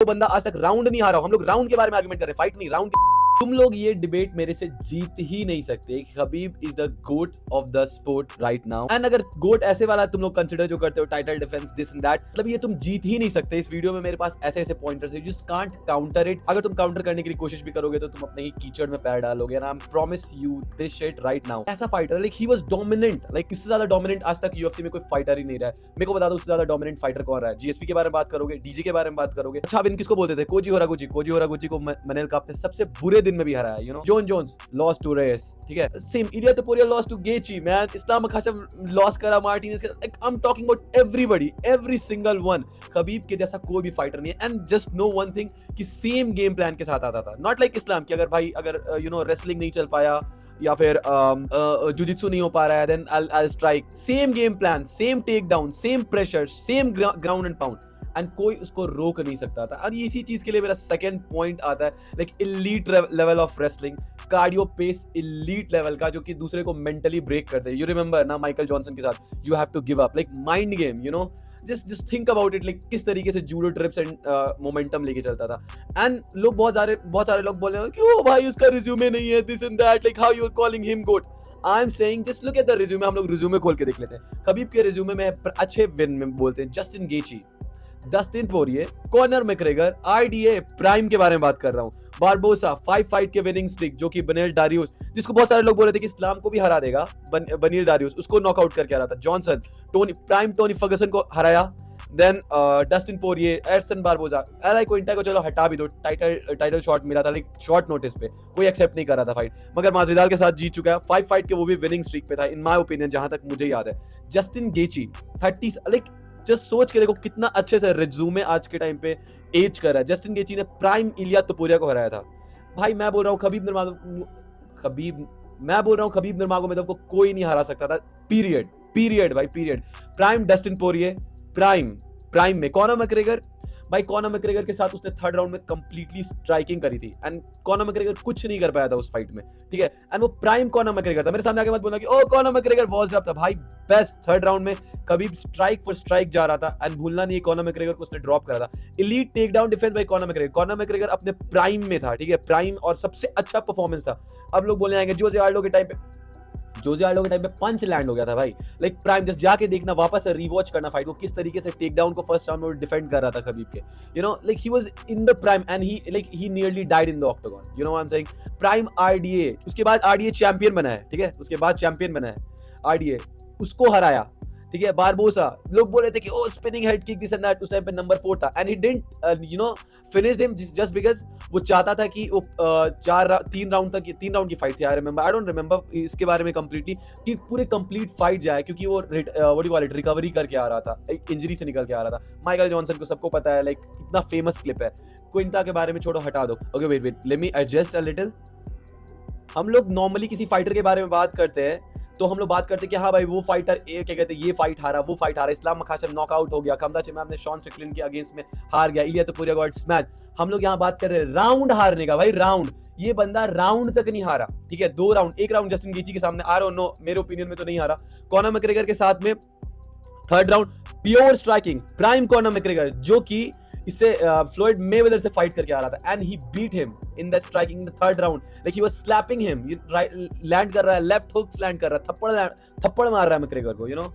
बंदा आज तक राउंड नहीं हारा हो। हम लोग राउंड के बारे में आर्गुमेंट कर रहे हैं, फाइट नहीं, राउंड। तुम लोग ये डिबेट मेरे से जीत ही नहीं सकते। Khabib is the GOAT of the sport right now. And अगर गोट ऐसे वाला तुम लोग कंसिडर जो करते हो, title defence this and that, मतलब ये तुम जीत ही नहीं सकते। इस वीडियो में मेरे पास ऐसे ऐसे पॉइंटर्स है, जस्ट कांट काउंटर इट। अगर तुम काउंटर करने की कोशिश भी करोगे तो तुम अपने ही कीचड़ में पैर डालोगे। And I promise you this shit right now. ऐसा fighter like he was dominant, like इससे ज्यादा डोमिनेंट आज तक यूएफसी में कोई फाइटर ही नहीं रहा है। मेरे को बता दो उससे ज्यादा डोमिनेंट फाइटर कौन रहा है। जीएसपी के बारे में बात करोगे, डीजे के बारे में बात करोगे, अच्छा विन किसको बोलते थे, koji horaguchi को मनल काप ने सबसे बुरे दिन में भी हराया। You know Jon Jones lost to Reyes, ठीक है, same Ilia Topuria lost to Gaethje man, Islam Makhachev loss करा मार्टिनेज के, like I am talking about everybody, every single one. Khabib के जैसा कोई भी फाइटर नहीं है। And just no one thing कि सेम गेम प्लान के साथ आता था, नॉट लाइक इस्लाम कि अगर भाई अगर यू नो रेसलिंग नहीं चल पाया या फिर जुजित्सु नहीं हो पा रहा है, then I'll strike। Same game plan, same take down, same pressure, same ground and pound, and कोई उसको रोक नहीं सकता था। और इसी चीज के लिए मेरा सेकंड पॉइंट आता है, like elite level of wrestling, cardio pace elite level का, जो कि दूसरे को मेंटली ब्रेक कर दे। यू रिमेंबर ना माइकल जॉनसन के साथ, you have to give up, like mind game, you know, just think about it, like किस तरीके से जूडो ट्रिप्स एंड मोमेंटम लेके चलता था। एंड लोग बहुत सारे लोग बोल रहे हैं क्यों भाई उसका रिज्यूमे नहीं है, this and that, like how you are calling him GOAT. I am saying just look at the resume. हम लोग रिज्यूमे खोल के देख लेते हैं। खबीब के रिज्यूमे में अच्छे विन में बोलते हैं Justin Gaethje, Dustin Poirier, Conor McGregor, RDA prime के बारे में बात कर रहा हूं, बारबोसा 5 फाइट के विनिंग स्ट्रिक, जो कि बनील डारियस, जिसको बहुत सारे लोग बोल रहे थे कि इस्लाम को भी हरा देगा, बनील डारियस उसको नॉकआउट करके आ रहा था, जॉनसन, टोनी फर्गसन को हराया, then Dustin Poirier, Edson Barbosa, एलाई क्विंटा को चलो हटा भी दो, टाइटल शॉट मिला था, लाइक शॉर्ट नोटिस पे, कोई एक्सेप्ट नहीं कर रहा था फाइट, मगर मासविदाल के साथ जीत चुका है। 5 फाइट के वो भी विनिंग स्ट्रिक पे था इन माय ओपिनियन, जहां तक मुझे याद है। जस्टिन गेची 30, लाइक जस्ट सोच के देखो कितना अच्छे से रिज्यूमे आज के टाइम पे एज कर रहा है। जस्टिन गेची ने प्राइम इलिया तोपुरिया को हराया था। भाई मैं बोल रहा हूँ खबीब नर्मागोमेदोव को कोई नहीं हरा सकता था, पीरियड भाई, पीरियड। प्राइम डस्टिन पोरिये, प्राइम में कॉनर मैकग्रेगर, भाई कॉनर मैकग्रेगर के साथ उसने थर्ड राउंड में कंप्लीटली स्ट्राइकिंग करी थी, एंड कॉनर मैकग्रेगर कुछ नहीं कर पाया था उस फाइट में, ठीक है। एंड वो प्राइम कॉनर मैकग्रेगर था। मेरे सामने आके मत बोलना कि ओ कॉनर मैकग्रेगर वॉज अप था, भाई बेस्ट। थर्ड राउंड में कभी स्ट्राइक फॉर स्ट्राइक जा रहा था, एंड भूलना नहीं कॉनर मैकग्रेगर को उसने ड्रॉप करा था। Elite take down defence by Conor McGregor अपने प्राइम में था, ठीक है, प्राइम और सबसे अच्छा परफॉर्मेंस था। अब लोग बोलने आएंगे जोजे आल्डो के टाइम पे पंच लैंड हो गया था भाई, लाइक प्राइम, जस्ट जाके देखना, वापस से रीवॉच करना फाइट, वो किस तरीके से टेक डाउन को फर्स्ट राउंड में डिफेंड कर रहा था खबीब के, you know, like he was in the prime and he nearly died in the octagon, you know what I am saying. Prime RDA, उसके बाद आरडीए चैंपियन बना है, ठीक है, उसके बाद चैंपियन बना है आरडीए, उसको हराया, ठीक है। बारबोसा, लोग बोल रहे थे कि oh spinning head kick this and that, उस टाइम पे नंबर 4 था, and he didn't you know finish him just because वो चाहता था कि वो 3 राउंड की फाइट थी। आई डोंट रिमेंबर इसके बारे में कंप्लीटली कि पूरे कंप्लीट फाइट जाए, क्योंकि वो what you call it, recovery करके आ रहा था, एक इंजरी से निकल के आ रहा था। माइकल जॉनसन को सबको पता है, लाइक इतना फेमस क्लिप है। क्विंटा के बारे में छोड़ो, हटा दो। Okay wait let me adjust a little. हम लोग नॉर्मली किसी फाइटर के बारे में बात करते हैं तो हम लोग बात करते हैं कि हाँ भाई वो फाइटर क्या कहते हैं, ये फाइट हारा, वो फाइट हारा, इस्लाम मखाचम नॉकआउट हो गया, खमजा चिमाम ने शॉन स्ट्रिकलैंड के अगेंस्ट में हार गया, इलिया तोपुरिया गॉट स्मैश। हम लोग यहाँ बात कर रहे हैं राउंड हारने का, भाई राउंड, ये बंदा राउंड तक नहीं हारा, ठीक है, 2 राउंड, 1 राउंड जस्टिन गेची के सामने, आई डोंट नो, मेरे ओपिनियन में तो नहीं हारा। कॉनर मैकग्रेगर के साथ में third round pure striking, prime Conor McGregor, जो कि इससे फ्लोइड मेवेदर से फाइट करके आ रहा था, and he beat him in the striking in the third round, like he was slapping him, land कर रहा है, लेफ्ट हुक्स लैंड कर रहा है, थप्पड़ मार रहा है मैकग्रेगर को, you know,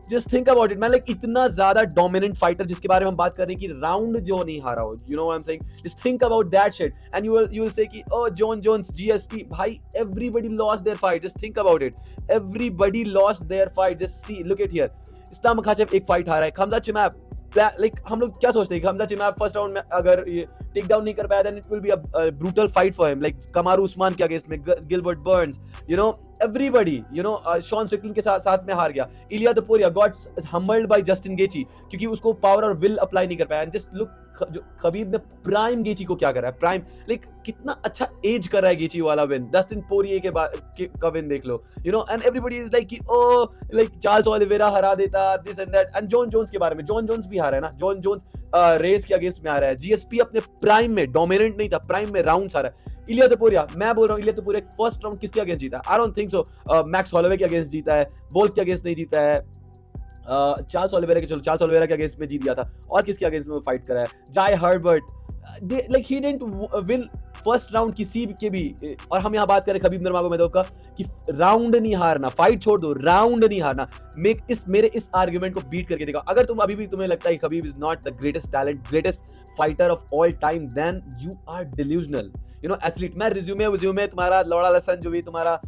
just think about it man, like इतना ज्यादा डोमिनेंट फाइटर जिसके बारे में हम बात कर रहे हैं कि राउंड जो नहीं हारा हो, you know what I am saying, just think about that shit, and you will say कि ओ जॉन जोन्स, जीएसपी, भाई everybody lost their fight, just think about it, everybody lost their fight, just see, look at here, Islam Makhachev एक fight हारा है, खमजा चिमाम, like हम लोग क्या सोचते हैं कि हमजा चिमाम फर्स्ट राउंड में अगर ये टेक डाउन नहीं कर पाया, then it will be a brutal fight for him, like Kamaru Usman के अगेंस्ट में, Gilbert Burns, you know, everybody, you know, Sean Strickland के साथ में हार गया। Ilia Topuria got humbled by Justin Gaethje, क्योंकि उसको पावर और विल अप्लाई नहीं कर पाया। जस्ट लुक जो खबीब ने प्राइम गेची को क्या करा है, प्राइम, लाइक कितना अच्छा एज कर रहा है गेची वाला विन, डस्टिन पोरिये का विन देख लो, you know, and everybody is like कि ओ लाइक चार्ल्स ओलिवेरा हरा देता, this and that. And John Jones के बारे में, जॉन जोन्स भी हारा है ना, जॉन जोन्स रेस के अगेंस्ट में आ रहा है। जीएसपी अपने प्राइम में डोमिनेंट नहीं था, प्राइम में राउंड्स आ रहा है। इलिया तोपुरिया, मैं बोल रहा हूँ, इलिया तोपुरिया फर्स्ट राउंड किसके अगेंस्ट जीता? आई don't think so, max Holloway के अगेंस्ट जीता है, बोल्ट के अगेंस्ट नहीं जीता है, चार्ल्स ओलिवेरा के अगेंस्ट में जीत गया था, और किसके अगेंस्ट में फाइट करा है, जाय Herbert, like he didn't win first round किसी के भी। और हम यहाँ बात करें खबीब नurmagomedov का कि राउंड नहीं हारना, फाइट छोड़ दो, राउंड नहीं हारना। मेरे इस आर्गुमेंट को बीट करके देखा। अगर तुम अभी भी तुम्हें लगता है कि Khabib is not the greatest talent, greatest fighter of all time, then you are delusional. Athlete, मैं रिज्यूमे तुम्हारा लौड़ा लसन जो भी तुम्हारा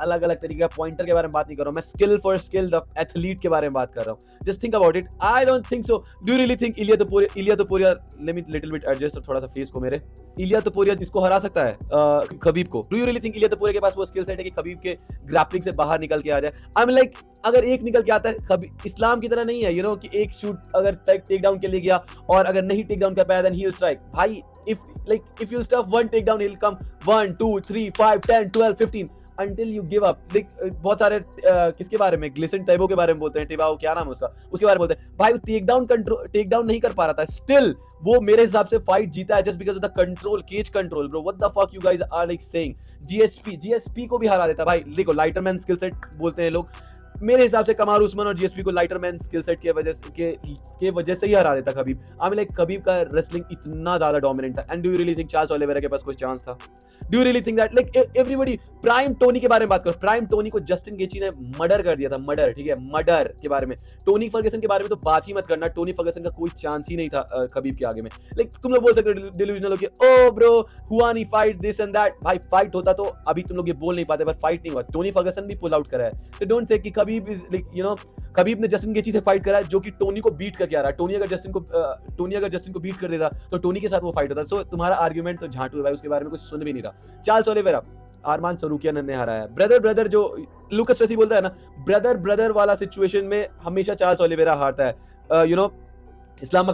अलग अलग तरीके का पॉइंटर के बारे में बात नहीं कर रहा हूं, मैं skill for skill the athlete के बारे में बात कर रहा हूं। Just think about it, I don't think so. Do you really think Ilia Topuria, let me little bit adjust थोड़ा सा फेस को मेरे, इलिया तोपुरिया इसको हरा सकता है खबीब को? Do you really think Ilia तोपुरिया के पास वो स्किल सेट है कि खबीब के ग्रैपलिंग से बाहर निकल के आ जाए? आई एम लाइक, अगर एक निकल के आता है, खबीब इस्लाम की तरह नहीं है कि एक शूट अगर टेक डाउन के लिए गया और अगर नहीं टेक डाउन कर पाया देन ही विल स्ट्राइक। भाई if you stuff one takedown, he'll come 1 2 3 5 10 12 15 until you give up। बहुत सारे किसके बारे में, ग्लिसन टैबो के बारे में बोलते हैं, टेबाओ क्या नाम है उसका, उसके बारे में बोलते हैं। भाई टेक डाउन नहीं कर पा रहा था, स्टिल वो मेरे हिसाब से फाइट जीता है just because of the control, cage control. Bro what the fuck you guys are like saying. GSP को भी हरा देता भाई। देखो लाइटरमैन स्किल सेट बोलते हैं लोग, मेरे हिसाब से कमारू उस्मान और जीएसपी को लाइटरमैन स्किल सेट की वजह से ही हरा देता खबीब। आई मीन लाइक खबीब का रेसलिंग इतना ज्यादा डोमिनेंट था। And do you really think Charles Oliveira के पास कोई चांस था? Do you really think that like everybody, prime Tony के बारे में बात करो, प्राइम टोनी को जस्टिन गेची ने मर्डर कर दिया था, मर्डर, ठीक है, मर्डर के बारे में। टोनी फर्गसन के बारे में तो बात ही मत करना, टोनी फर्गसन का कोई चांस ही नहीं था खबीब के आगे में। लाइक तुम लोग बोल सकते हो डिल्यूजनल हो कि ओ ब्रो हुआ नहीं फाइट, दिस एंड दैट। भाई फाइट होता तो अभी तुम लोग ये बोल नहीं पाते, पर फाइट नहीं हुआ। टोनी फर्गसन भी पुल आउट करा है, सो डोंट से कि खबीब इज लाइक खबीब ने जस्टिन गेची से फाइट करा है जो कि टोनी को बीट करके आ रहा है। टोनी अगर जस्टिन को बीट कर देता तो टोनी के साथ वो फाइट होता। सो तुम्हारा आर्गुमेंट तो झांटू है भाई, उसके बारे में कुछ सुन भी नहीं रहा। चार्ल्स ओलिवेरा आरमान सरूकियान ने हराया। ब्रदर जो लुकस ट्रेसी बोलता है ना, ब्रदर वाला सिचुएशन में हमेशा चार्ल्स ओलिवेरा हारता है। इस्लाम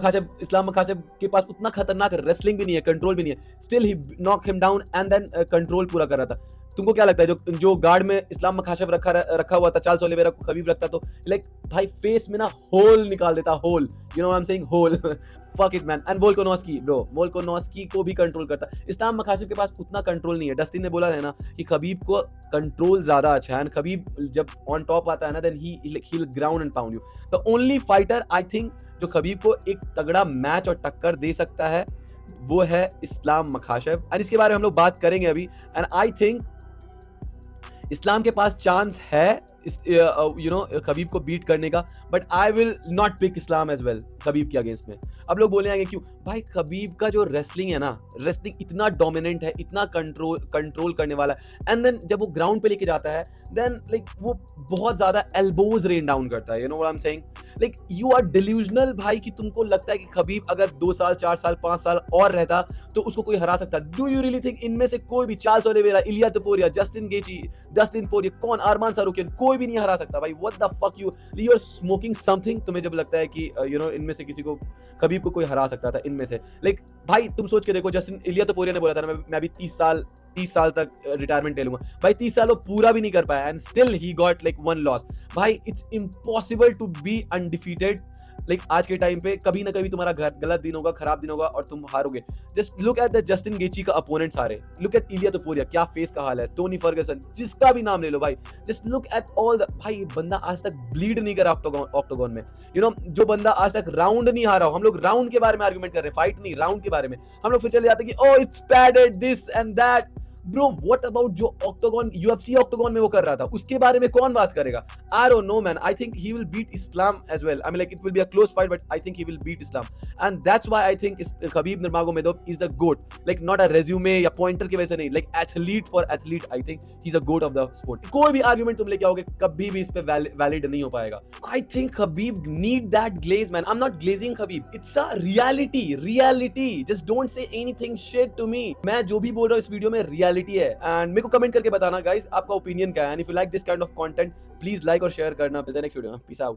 मखाचेव के पास उतना खतरनाक रेसलिंग भी नहीं है, कंट्रोल भी नहीं है, still he knock him down and then control पूरा कर रहा था। तुमको क्या लगता है जो गार्ड में इस्लाम मखाचेव रखा हुआ था, चार्ल्स ओलिवेरा को खबीब रखता तो लाइक भाई फेस में ना होल निकाल देता, hole, you know what I am saying, hole. Fuck it man. And Volkanovski को भी कंट्रोल करता। इस्लाम मखाचेव के पास उतना कंट्रोल नहीं है। डस्टिन ने बोला है ना कि खबीब को कंट्रोल ज्यादा अच्छा है, खबीब जब ऑन टॉप आता है ना then he will ground and pound you. The only fighter I think जो खबीब को एक तगड़ा मैच और टक्कर दे सकता है वो है इस्लाम मखाचेव। और इसके बारे में हम लोग बात करेंगे अभी। एंड आई थिंक इस्लाम के पास चांस है खबीब को बीट करने का, but I will not pick Islam as well Khabib के अगेंस्ट में। अब लोग बोले आएंगे क्यों? भाई खबीब का जो रेसलिंग है ना, रेसलिंग इतना डोमिनेंट है, इतना कंट्रोल करने वाला है। एंड देन जब वो ग्राउंड पे लेके जाता है देन लाइक वो बहुत ज्यादा एल्बोज रेन डाउन करता है। You know what I am saying? Like you are delusional भाई कि तुमको लगता है कि खबीब अगर 2 साल 4 साल 5 साल और रहता तो उसको कोई हरा सकता। डू यू रियली थिंक इनमें से कोई भी, चार्ल्स ओलिवेरा, इलिया तोपुरिया, जस्टिन गेची, डस्टिन पोरिये, कौन, अरमान सारूकियान, कोई भी नहीं हरा सकता भाई? What the fuck you are smoking something. तुम्हें जब लगता है कि इनमें से किसी को, खबीब को कोई हरा सकता था इनमें से, लाइक भाई तुम सोच के देखो, इलिया तोपुरिया ने बोला था ना मैं अभी 30 साल तक रिटायरमेंट ले लूंगा। भाई 30 साल वो पूरा भी नहीं कर पाया and still he got like 1 loss. भाई it's impossible to be undefeated. Like आज के टाइम पे कभी ना कभी तुम्हारा गलत दिन होगा, खराब दिन होगा और तुम हारोगे। Just look at the Justin Gaethje का अपोनेंट सारे, लुक एट इलिया तोपुरिया, क्या फेस का हाल है, टोनी फर्गसन, जिसका भी नाम ले लो भाई, just look at all the, भाई बंदा आज तक ब्लीड नहीं करा ऑक्टोगन में। जो बंदा आज तक राउंड नहीं हारा हो। हम लोग राउंड के बारे में आर्गुमेंट कर रहे हैं, फाइट नहीं, राउंड के बारे में। हम लोग फिर चले जाते हैं कि oh it's padded this and that. Bro what about जो ऑक्टोगन, यूएफसी ऑक्टोगन में वो कर रहा था, उसके बारे में कौन बात करेगा? I don't know man. I think he will beat Islam as well. I mean like it will be a close fight but I think he will beat Islam and that's why I think Khabib Nurmagomedov is the goat. Like not a resume या pointer की वजह से नहीं, like athlete for athlete I think he is a goat of the sport. कोई भी argument तुम लेके आओगे कभी भी इस पे वैलिड नहीं हो पाएगा। I think Khabib need that glaze man. I am not glazing Khabib, it's a reality. Just don't say anything shit to me. मैं जो भी बोल रहा हूं इस वीडियो में रियलिटी है। एंड मेरे को कमेंट करके बताना गाइस आपका ओपिनियन क्या है। And if you like this kind of content please like और शेयर करना। नेक्स्ट वीडियो में पीस आउट।